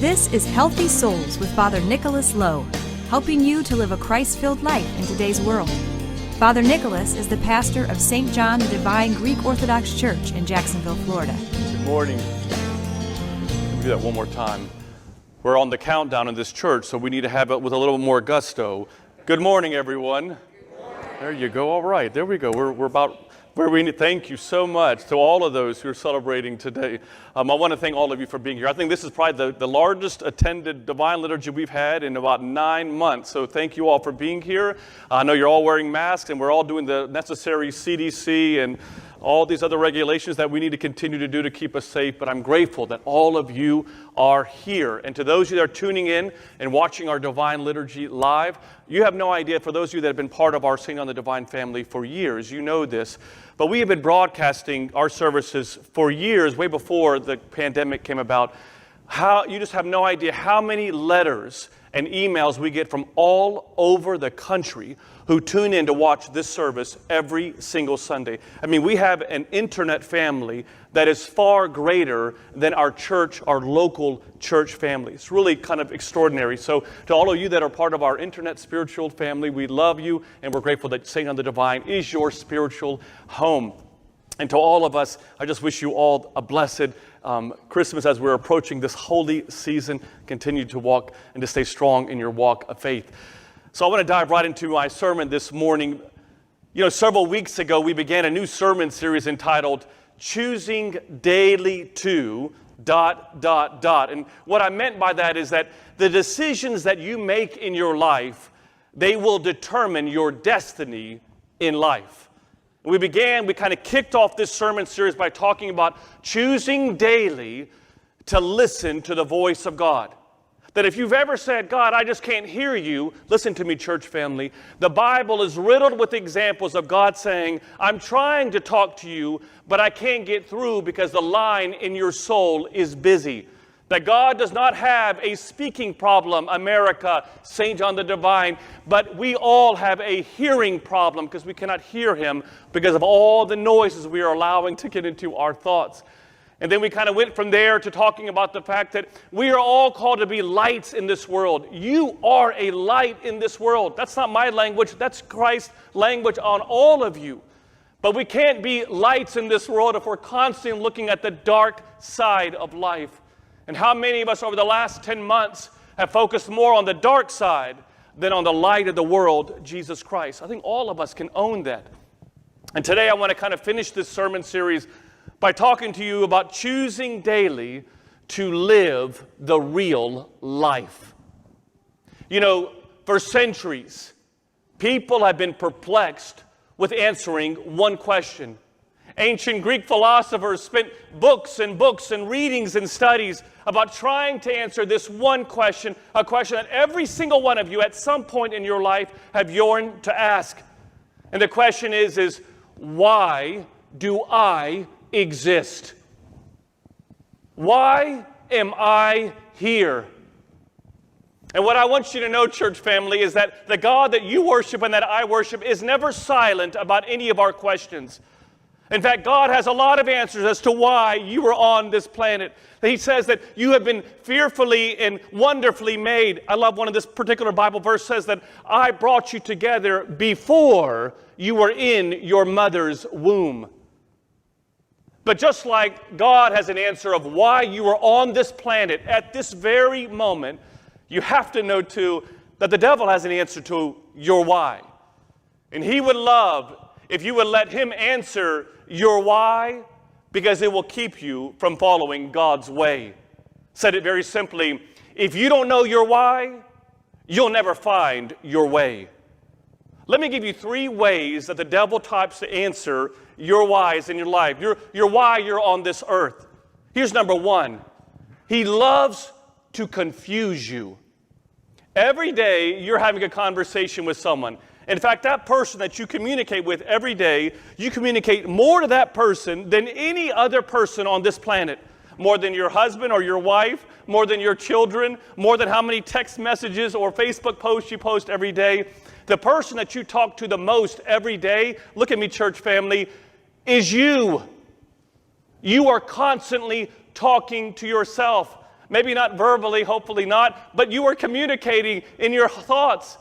This is Healthy Souls with Father Nicholas Lowe, helping you to live a Christ-filled life in today's world. Father Nicholas is the pastor of St. John the Divine Greek Orthodox Church in Jacksonville, Florida. Good morning. Let me do that one more time. We're on the countdown in this church, so we need to have it with a little more gusto. Good morning, everyone. Good morning. There you go. All right, there we go. We're about where we need. Thank you so much to all of those who are celebrating today. I want to thank all of you for being here. I think this is probably the largest attended Divine Liturgy we've had in about 9 months. So thank you all for being here. I know you're all wearing masks, and we're all doing the necessary CDC and all these other regulations that we need to continue to do to keep us safe. But I'm grateful that all of you are here. And to those of you that are tuning in and watching our Divine Liturgy live, you have no idea, for those of you that have been part of our St. John the Divine family for years, you know this. But we have been broadcasting our services for years, way before the pandemic came about. You just have no idea how many letters and emails we get from all over the country who tune in to watch this service every single Sunday. I mean, we have an internet family that is far greater than our church, our local church family. It's really kind of extraordinary. So to all of you that are part of our internet spiritual family, we love you, and we're grateful that St. John the Divine is your spiritual home. And to all of us, I just wish you all a blessed Christmas as we're approaching this holy season. Continue to walk and to stay strong in your walk of faith. So I want to dive right into my sermon this morning. You know, several weeks ago, we began a new sermon series entitled Choosing Daily to ... And what I meant by that is that the decisions that you make in your life, they will determine your destiny in life. We kind of kicked off this sermon series by talking about choosing daily to listen to the voice of God. That if you've ever said, God, I just can't hear you, listen to me, church family. The Bible is riddled with examples of God saying, I'm trying to talk to you, but I can't get through because the line in your soul is busy. That God does not have a speaking problem, America, St. John the Divine, but we all have a hearing problem because we cannot hear him because of all the noises we are allowing to get into our thoughts. And then we kind of went from there to talking about the fact that we are all called to be lights in this world. You are a light in this world. That's not my language. That's Christ's language on all of you. But we can't be lights in this world if we're constantly looking at the dark side of life. And how many of us over the last 10 months have focused more on the dark side than on the light of the world, Jesus Christ? I think all of us can own that. And today I want to kind of finish this sermon series by talking to you about choosing daily to live the real life. You know, for centuries, people have been perplexed with answering one question. Ancient Greek philosophers spent books and books and readings and studies about trying to answer this one question, a question that every single one of you at some point in your life have yearned to ask. And the question is why do I exist? Why am I here? And what I want you to know, church family, is that the God that you worship and that I worship is never silent about any of our questions. In fact, God has a lot of answers as to why you are on this planet. He says that you have been fearfully and wonderfully made. I love one of this particular Bible verse says that I brought you together before you were in your mother's womb. But just like God has an answer of why you are on this planet at this very moment, you have to know too that the devil has an answer to your why. And he would love if you would let him answer your why, because it will keep you from following God's way. Said it very simply, if you don't know your why, you'll never find your way. Let me give you 3 ways that the devil types to answer your whys in your life, your why you're on this earth. Here's number 1. He loves to confuse you. Every day you're having a conversation with someone. In fact, that person that you communicate with every day, you communicate more to that person than any other person on this planet. More than your husband or your wife, more than your children, more than how many text messages or Facebook posts you post every day. The person that you talk to the most every day, look at me, church family, is you. You are constantly talking to yourself. Maybe not verbally, hopefully not, but you are communicating in your thoughts.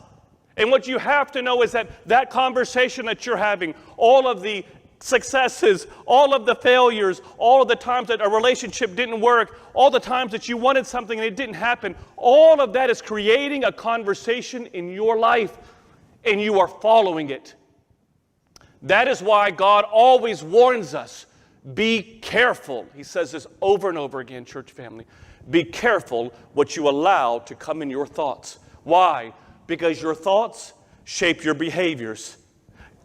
And what you have to know is that conversation that you're having, all of the successes, all of the failures, all of the times that a relationship didn't work, all the times that you wanted something and it didn't happen, all of that is creating a conversation in your life, and you are following it. That is why God always warns us, be careful. He says this over and over again, church family. Be careful what you allow to come in your thoughts. Why? Because your thoughts shape your behaviors.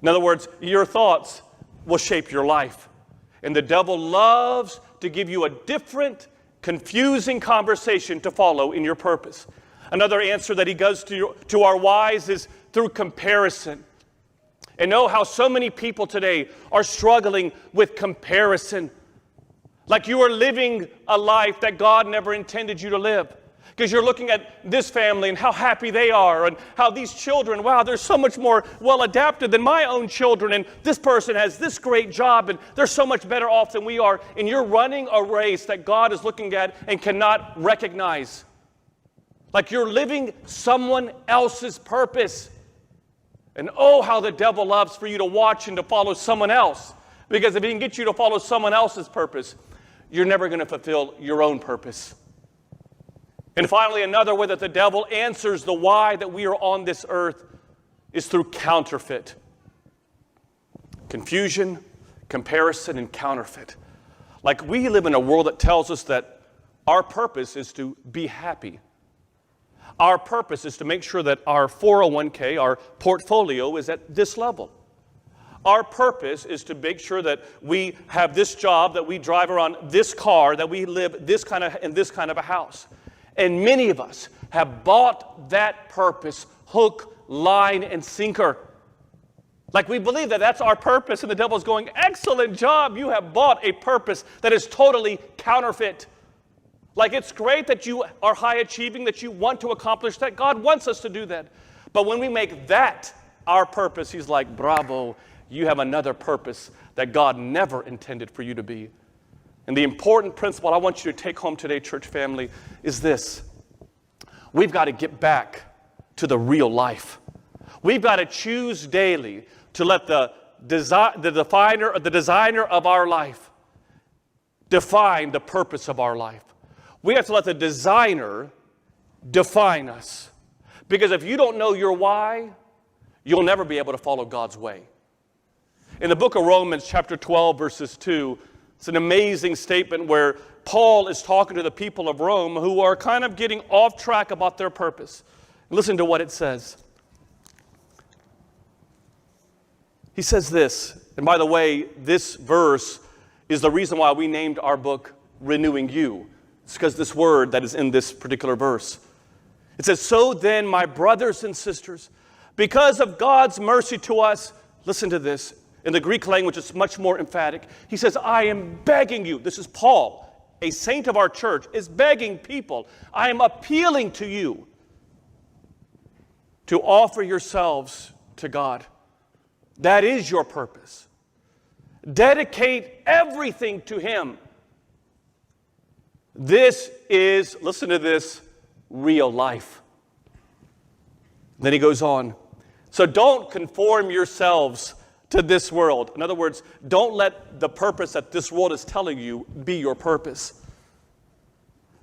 In other words, your thoughts will shape your life. And the devil loves to give you a different, confusing conversation to follow in your purpose. Another answer that he gives to our whys is through comparison. And know how so many people today are struggling with comparison. Like you are living a life that God never intended you to live. Because you're looking at this family and how happy they are, and how these children, wow, they're so much more well adapted than my own children, and this person has this great job and they're so much better off than we are. And you're running a race that God is looking at and cannot recognize. Like you're living someone else's purpose. And oh, how the devil loves for you to watch and to follow someone else. Because if he can get you to follow someone else's purpose, you're never going to fulfill your own purpose. And finally, another way that the devil answers the why that we are on this earth is through counterfeit. Confusion, comparison, and counterfeit. Like we live in a world that tells us that our purpose is to be happy. Our purpose is to make sure that our 401k, our portfolio, is at this level. Our purpose is to make sure that we have this job, that we drive around this car, that we live in this kind of a house. And many of us have bought that purpose hook, line, and sinker. Like we believe that that's our purpose, and the devil's going, excellent job, you have bought a purpose that is totally counterfeit. Like it's great that you are high achieving, that you want to accomplish that. God wants us to do that. But when we make that our purpose, he's like, bravo, you have another purpose that God never intended for you to be. And the important principle I want you to take home today, church family, is this. We've got to get back to the real life. We've got to choose daily to let the designer of our life define the purpose of our life. We have to let the designer define us. Because if you don't know your why, you'll never be able to follow God's way. In the book of Romans, chapter 12, verses 2, it's an amazing statement where Paul is talking to the people of Rome who are kind of getting off track about their purpose. Listen to what it says. He says this, and by the way, this verse is the reason why we named our book Renewing You. It's because this word that is in this particular verse. It says, so then, my brothers and sisters, because of God's mercy to us, listen to this. In the Greek language, it's much more emphatic. He says, I am begging you. This is Paul, a saint of our church, is begging people. I am appealing to you to offer yourselves to God. That is your purpose. Dedicate everything to Him. This is, listen to this, real life. Then he goes on. So don't conform yourselves to this world. In other words, don't let the purpose that this world is telling you be your purpose.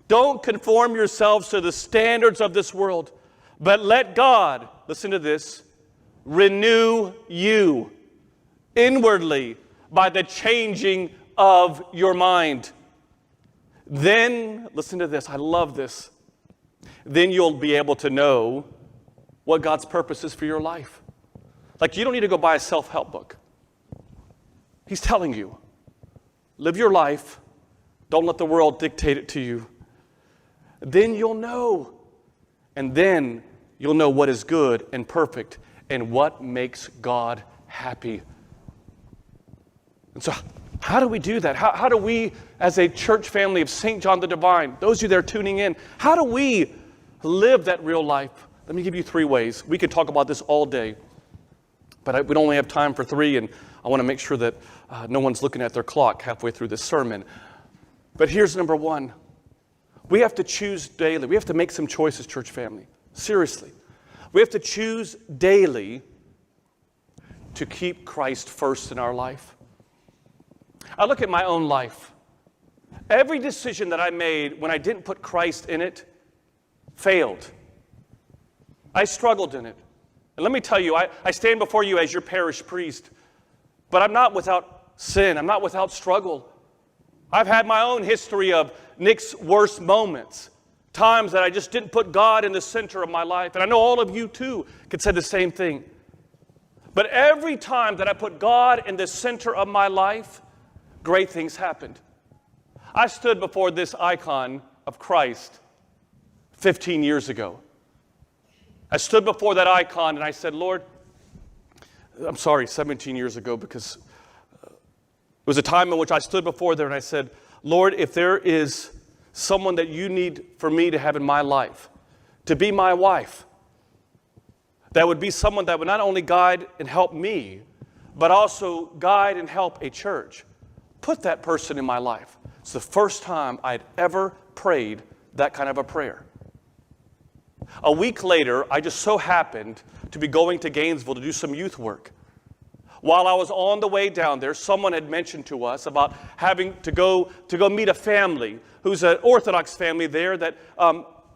Don't conform yourselves to the standards of this world, but let God, listen to this, renew you inwardly by the changing of your mind. Then, listen to this, I love this. Then you'll be able to know what God's purpose is for your life. Like, you don't need to go buy a self-help book. He's telling you, live your life. Don't let the world dictate it to you. Then you'll know. And then you'll know what is good and perfect and what makes God happy. And so, how do we do that? How do we, as a church family of St. John the Divine, those of you that are tuning in, how do we live that real life? Let me give you 3 ways. We could talk about this all day. But we only have time for 3, and I want to make sure that no one's looking at their clock halfway through this sermon. But here's number 1. We have to choose daily. We have to make some choices, church family. Seriously. We have to choose daily to keep Christ first in our life. I look at my own life. Every decision that I made when I didn't put Christ in it failed. I struggled in it. And let me tell you, I stand before you as your parish priest, but I'm not without sin. I'm not without struggle. I've had my own history of Nick's worst moments, times that I just didn't put God in the center of my life. And I know all of you too could say the same thing. But every time that I put God in the center of my life, great things happened. I stood before this icon of Christ 15 years ago. I stood before that icon and I said, Lord, I'm sorry, 17 years ago, because it was a time in which I stood before there and I said, Lord, if there is someone that you need for me to have in my life, to be my wife, that would be someone that would not only guide and help me, but also guide and help a church, put that person in my life. It's the first time I'd ever prayed that kind of a prayer. A week later, I just so happened to be going to Gainesville to do some youth work. While I was on the way down there, someone had mentioned to us about having to go meet a family who's an Orthodox family there that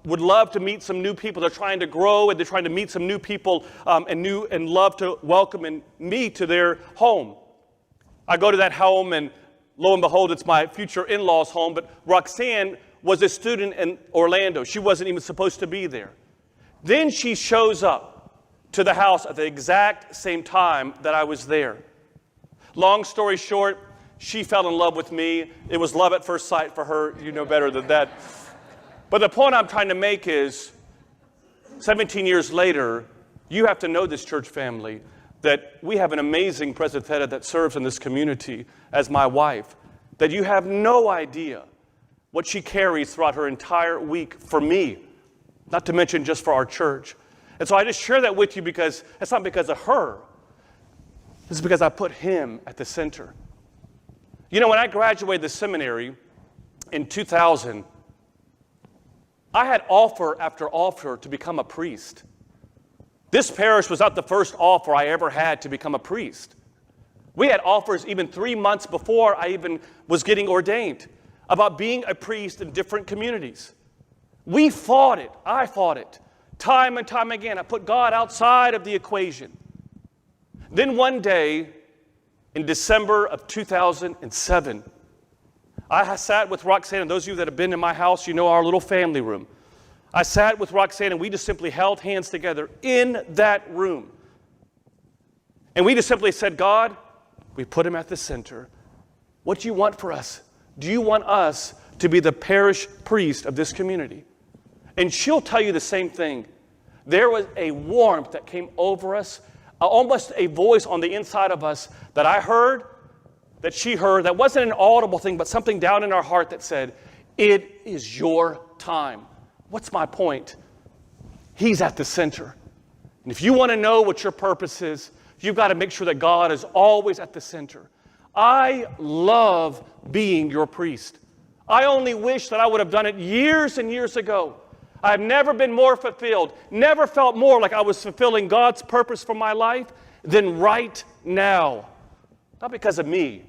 would love to meet some new people. They're trying to grow and they're trying to meet some new people and love to welcome me to their home. I go to that home and lo and behold, it's my future in-laws' home, but Roxanne was a student in Orlando. She wasn't even supposed to be there. Then she shows up to the house at the exact same time that I was there. Long story short, she fell in love with me. It was love at first sight for her. You know better than that. But the point I'm trying to make is, 17 years later, you have to know this church family, that we have an amazing presbytera that serves in this community as my wife, that you have no idea what she carries throughout her entire week for me, not to mention just for our church. And so I just share that with you because it's not because of her. It's because I put him at the center. You know, when I graduated the seminary in 2000, I had offer after offer to become a priest. This parish was not the first offer I ever had to become a priest. We had offers even 3 months before I even was getting ordained about being a priest in different communities. We fought it. I fought it. Time and time again. I put God outside of the equation. Then one day, in December of 2007, I sat with Roxanne, and those of you that have been in my house, you know our little family room. I sat with Roxanne, and we just simply held hands together in that room. And we just simply said, God, we put him at the center. What do you want for us? Do you want us to be the parish priest of this community? And she'll tell you the same thing. There was a warmth that came over us, almost a voice on the inside of us that I heard, that she heard, that wasn't an audible thing, but something down in our heart that said, it is your time. What's my point? He's at the center. And if you want to know what your purpose is, you've got to make sure that God is always at the center. I love being your priest. I only wish that I would have done it years and years ago. I've never been more fulfilled, never felt more like I was fulfilling God's purpose for my life than right now. Not because of me,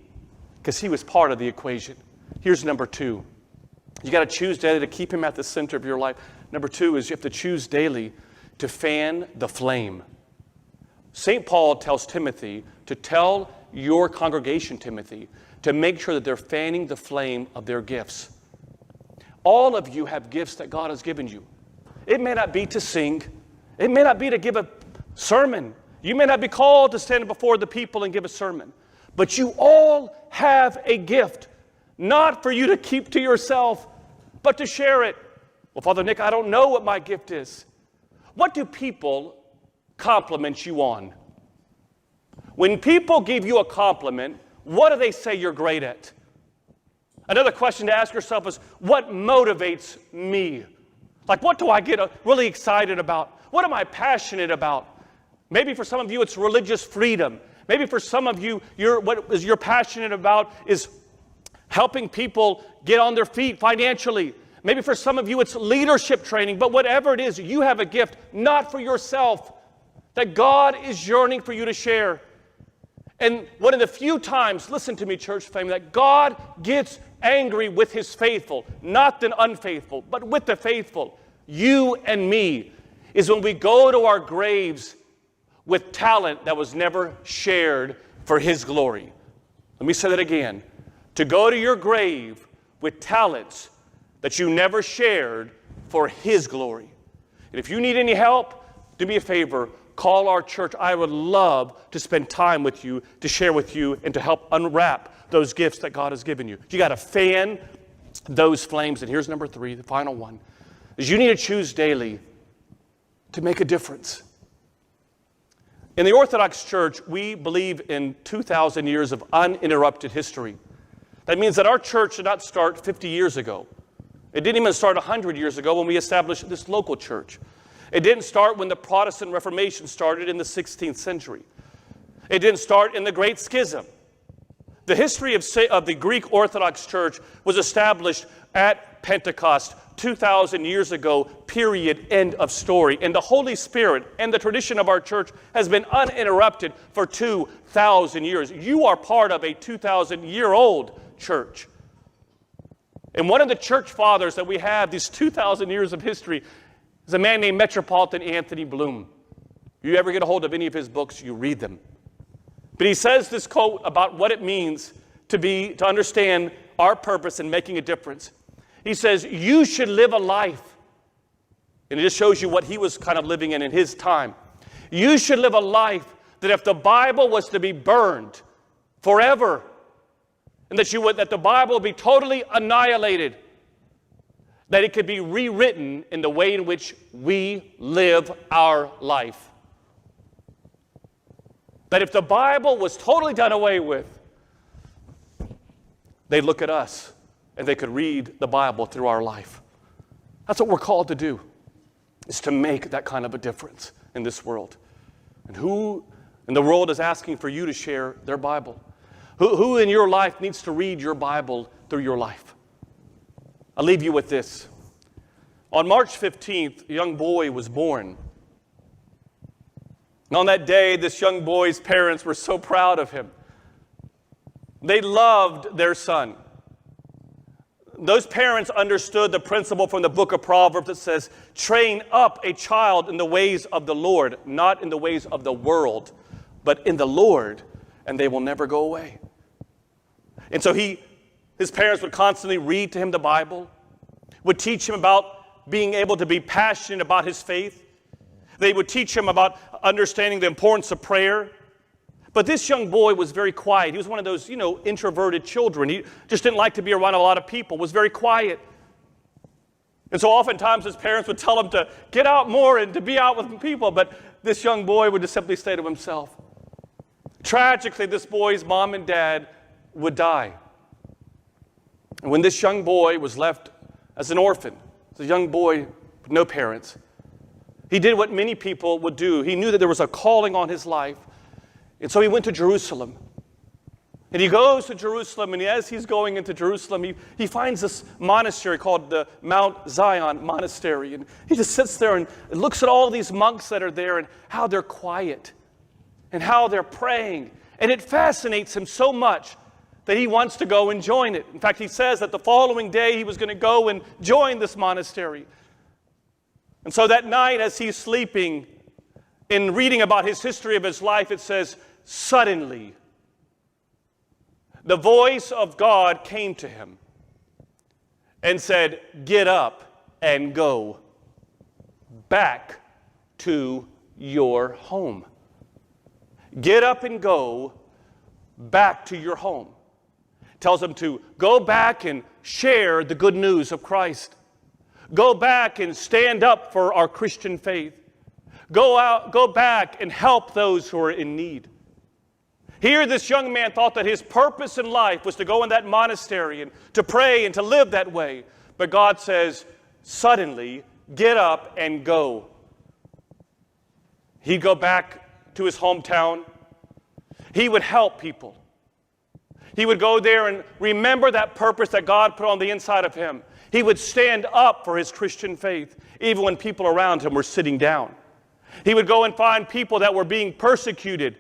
because he was part of the equation. Here's number 2. You got to choose daily to keep him at the center of your life. Number 2 is you have to choose daily to fan the flame. St. Paul tells Timothy to tell your congregation, Timothy, to make sure that they're fanning the flame of their gifts. All of you have gifts that God has given you. It may not be to sing. It may not be to give a sermon. You may not be called to stand before the people and give a sermon. But you all have a gift, not for you to keep to yourself, but to share it. Well, Father Nick, I don't know what my gift is. What do people compliment you on? When people give you a compliment, what do they say you're great at? Another question to ask yourself is, what motivates me? Like, what do I get really excited about? What am I passionate about? Maybe for some of you, it's religious freedom. Maybe for some of you, what you're passionate about is helping people get on their feet financially. Maybe for some of you it's leadership training, but whatever it is, you have a gift, not for yourself, that God is yearning for you to share. And one of the few times, listen to me, church family, that God gets angry with his faithful, not the unfaithful, but with the faithful, you and me, is when we go to our graves with talent that was never shared for his glory. Let me say that again. To go to your grave with talents that you never shared for his glory. And if you need any help, do me a favor, call our church. I would love to spend time with you, to share with you, and to help unwrap those gifts that God has given you. You got to fan those flames. And here's number 3, the final one, is you need to choose daily to make a difference. In the Orthodox Church, we believe in 2,000 years of uninterrupted history. That means that our church did not start 50 years ago. It didn't even start 100 years ago when we established this local church. It didn't start when the Protestant Reformation started in the 16th century. It didn't start in the Great Schism. The history of the Greek Orthodox Church was established at Pentecost 2,000 years ago, period, end of story. And the Holy Spirit and the tradition of our church has been uninterrupted for 2,000 years. You are part of a 2,000-year-old church. And one of the church fathers that we have, these 2,000 years of history, is a man named Metropolitan Anthony Bloom. You ever get a hold of any of his books, you read them. But he says this quote about what it means to understand our purpose in making a difference. He says, you should live a life, and it just shows you what he was kind of living in his time. You should live a life that if the Bible was to be burned forever, and that the Bible would be totally annihilated, that it could be rewritten in the way in which we live our life. That if the Bible was totally done away with, they'd look at us and they could read the Bible through our life. That's what we're called to do, is to make that kind of a difference in this world. And who in the world is asking for you to share their Bible? Who in your life needs to read your Bible through your life? I'll leave you with this. On March 15th, a young boy was born. And on that day, this young boy's parents were so proud of him. They loved their son. Those parents understood the principle from the book of Proverbs that says, train up a child in the ways of the Lord, not in the ways of the world, but in the Lord, and they will never go away. And so his parents would constantly read to him the Bible, would teach him about being able to be passionate about his faith. They would teach him about understanding the importance of prayer. But this young boy was very quiet. He was one of those, introverted children. He just didn't like to be around a lot of people, was very quiet. And so oftentimes his parents would tell him to get out more and to be out with people, but this young boy would just simply stay to himself. Tragically, this boy's mom and dad would die. And when this young boy was left as an orphan, as a young boy with no parents, he did what many people would do. He knew that there was a calling on his life, and so he went to Jerusalem. And he goes to Jerusalem, and as he's going into Jerusalem, he finds this monastery called the Mount Zion Monastery. And he just sits there and looks at all these monks that are there and how they're quiet and how they're praying. And it fascinates him so much that he wants to go and join it. In fact, he says that the following day he was going to go and join this monastery. And so that night as he's sleeping, in reading about his history of his life, it says, suddenly, the voice of God came to him and said, get up and go back to your home. Get up and go back to your home. Tells him to go back and share the good news of Christ. Go back and stand up for our Christian faith. Go back and help those who are in need. Here, this young man thought that his purpose in life was to go in that monastery and to pray and to live that way. But God says, suddenly, get up and go. He'd go back to his hometown. He would help people. He would go there and remember that purpose that God put on the inside of him. He would stand up for his Christian faith, even when people around him were sitting down. He would go and find people that were being persecuted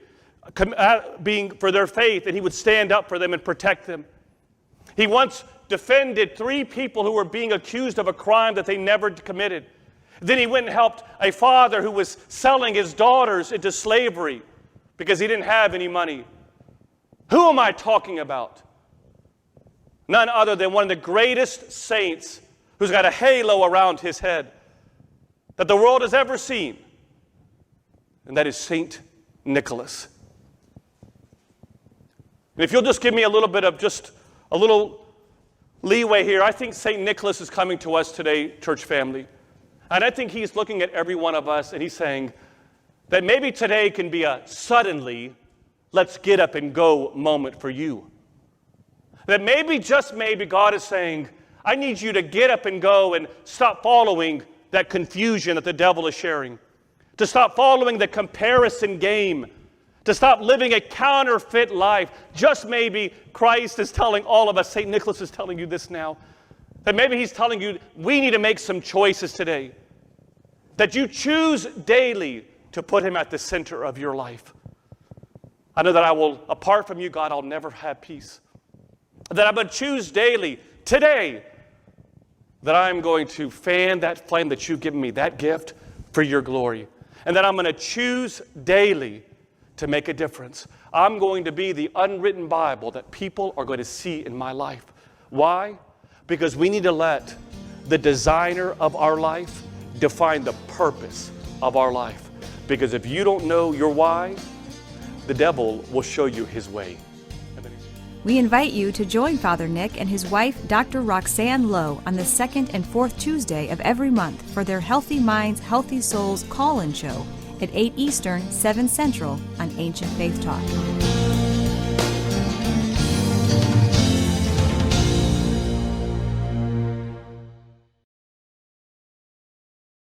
for their faith, and he would stand up for them and protect them. He once defended 3 people who were being accused of a crime that they never committed. Then he went and helped a father who was selling his daughters into slavery because he didn't have any money. Who am I talking about? None other than one of the greatest saints who's got a halo around his head that the world has ever seen, and that is St. Nicholas. And if you'll just give me a little bit of just a little leeway here, I think St. Nicholas is coming to us today, church family. And I think he's looking at every one of us and he's saying that maybe today can be a suddenly, let's get up and go moment for you. That maybe, just maybe, God is saying, I need you to get up and go and stop following that confusion that the devil is sharing. To stop following the comparison game. To stop living a counterfeit life. Just maybe Christ is telling all of us, St. Nicholas is telling you this now, that maybe he's telling you we need to make some choices today. That you choose daily to put him at the center of your life. I know that apart from you, God, I'll never have peace. That I'm going to choose daily, today, that I'm going to fan that flame that you've given me, that gift, for your glory. And that I'm going to choose daily to make a difference. I'm going to be the unwritten Bible that people are going to see in my life. Why? Because we need to let the designer of our life define the purpose of our life. Because if you don't know your why, the devil will show you his way. We invite you to join Father Nick and his wife, Dr. Roxanne Lowe, on the 2nd and 4th Tuesday of every month for their Healthy Minds, Healthy Souls call-in show at 8 Eastern, 7 Central on Ancient Faith Talk.